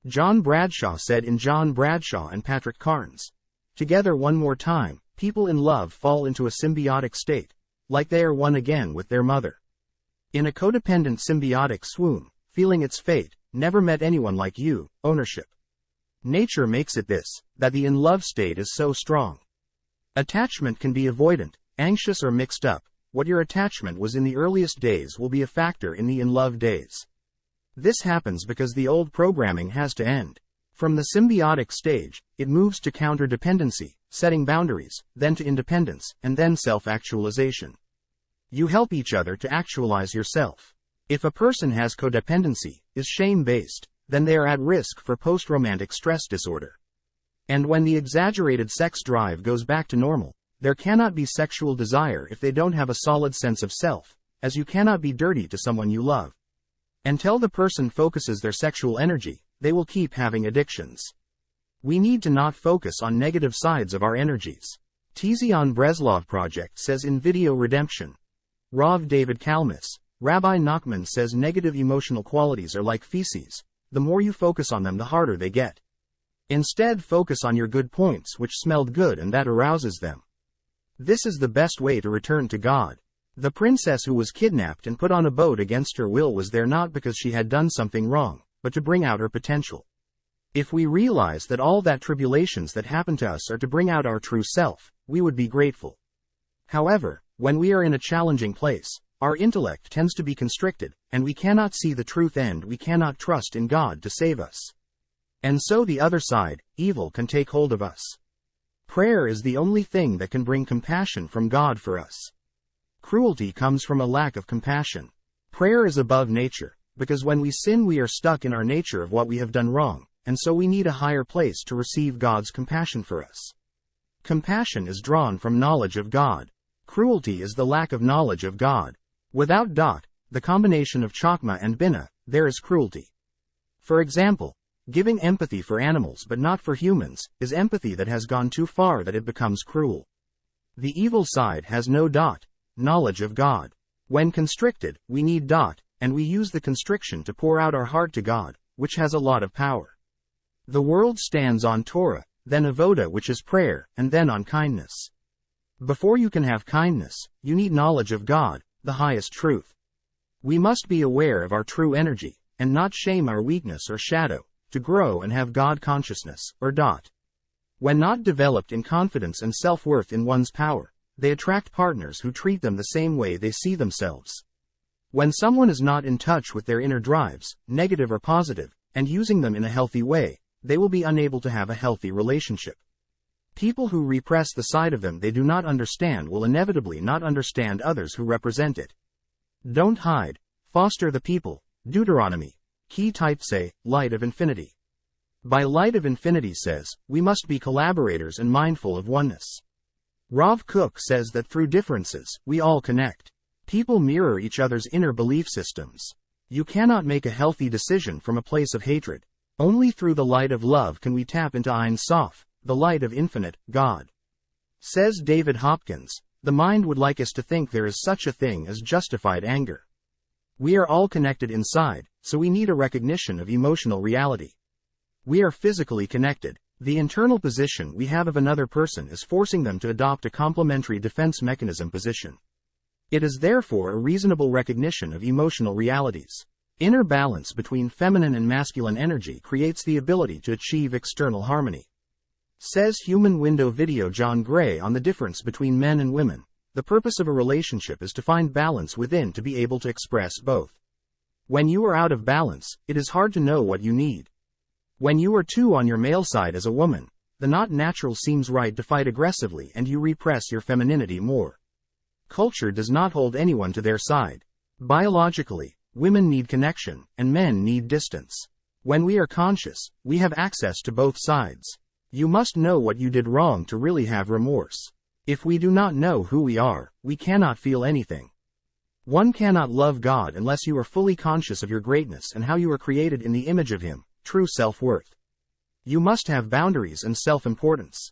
John Bradshaw said in John Bradshaw and Patrick Carnes. Together one more time, people in love fall into a symbiotic state, like they are one again with their mother. In a codependent symbiotic swoon, feeling its fate, never met anyone like you, ownership. Nature makes it this, that the in-love state is so strong. Attachment can be avoidant, anxious or mixed up. What your attachment was in the earliest days will be a factor in the in-love days. This happens because the old programming has to end. From the symbiotic stage, it moves to counter-dependency, setting boundaries, then to independence, and then self-actualization. You help each other to actualize yourself. If a person has codependency, is shame-based, then they are at risk for post-romantic stress disorder. And when the exaggerated sex drive goes back to normal, there cannot be sexual desire if they don't have a solid sense of self, as you cannot be dirty to someone you love. Until the person focuses their sexual energy, they will keep having addictions. We need to not focus on negative sides of our energies. Tzyon Breslov Project says in Video Redemption. Rav David Kalmus, Rabbi Nachman says negative emotional qualities are like feces. The more you focus on them, the harder they get. Instead, focus on your good points which smelled good and that arouses them. This is the best way to return to God. The princess who was kidnapped and put on a boat against her will was there not because she had done something wrong, but to bring out her potential. If we realize that all that tribulations that happen to us are to bring out our true self, we would be grateful. However, when we are in a challenging place, our intellect tends to be constricted, and we cannot see the truth and we cannot trust in God to save us. And so the other side, evil, can take hold of us. Prayer is the only thing that can bring compassion from God for us. Cruelty comes from a lack of compassion. Prayer is above nature, because when we sin we are stuck in our nature of what we have done wrong, and so we need a higher place to receive God's compassion for us. Compassion is drawn from knowledge of God. Cruelty is the lack of knowledge of God. Without the combination of chakma and bina, there is cruelty. For example, giving empathy for animals but not for humans, is empathy that has gone too far that it becomes cruel. The evil side has no knowledge of God. When constricted, we need and we use the constriction to pour out our heart to God, which has a lot of power. The world stands on Torah, then avoda, which is prayer, and then on kindness. Before you can have kindness, you need knowledge of God, the highest truth. We must be aware of our true energy, and not shame our weakness or shadow, to grow and have God consciousness, or When not developed in confidence and self-worth in one's power, they attract partners who treat them the same way they see themselves. When someone is not in touch with their inner drives, negative or positive, and using them in a healthy way, they will be unable to have a healthy relationship. People who repress the side of them they do not understand will inevitably not understand others who represent it. Don't hide, foster the people. Deuteronomy. Key type say, light of infinity. By light of infinity says, we must be collaborators and mindful of oneness. Rav Kook says that through differences, we all connect. People mirror each other's inner belief systems. You cannot make a healthy decision from a place of hatred. Only through the light of love can we tap into Ein Sof, the light of infinite, God. Says David Hopkins, the mind would like us to think there is such a thing as justified anger. We are all connected inside, so we need a recognition of emotional reality. We are physically connected. The internal position we have of another person is forcing them to adopt a complementary defense mechanism position. It is therefore a reasonable recognition of emotional realities. Inner balance between feminine and masculine energy creates the ability to achieve external harmony. Says Human Window Video John Gray on the difference between men and women. The purpose of a relationship is to find balance within to be able to express both. When you are out of balance, it is hard to know what you need. When you are too on your male side as a woman, the not natural seems right to fight aggressively and you repress your femininity more. Culture does not hold anyone to their side. Biologically, women need connection, and men need distance. When we are conscious, we have access to both sides. You must know what you did wrong to really have remorse. If we do not know who we are, we cannot feel anything. One cannot love God unless you are fully conscious of your greatness and how you are created in the image of Him, true self-worth. You must have boundaries and self-importance.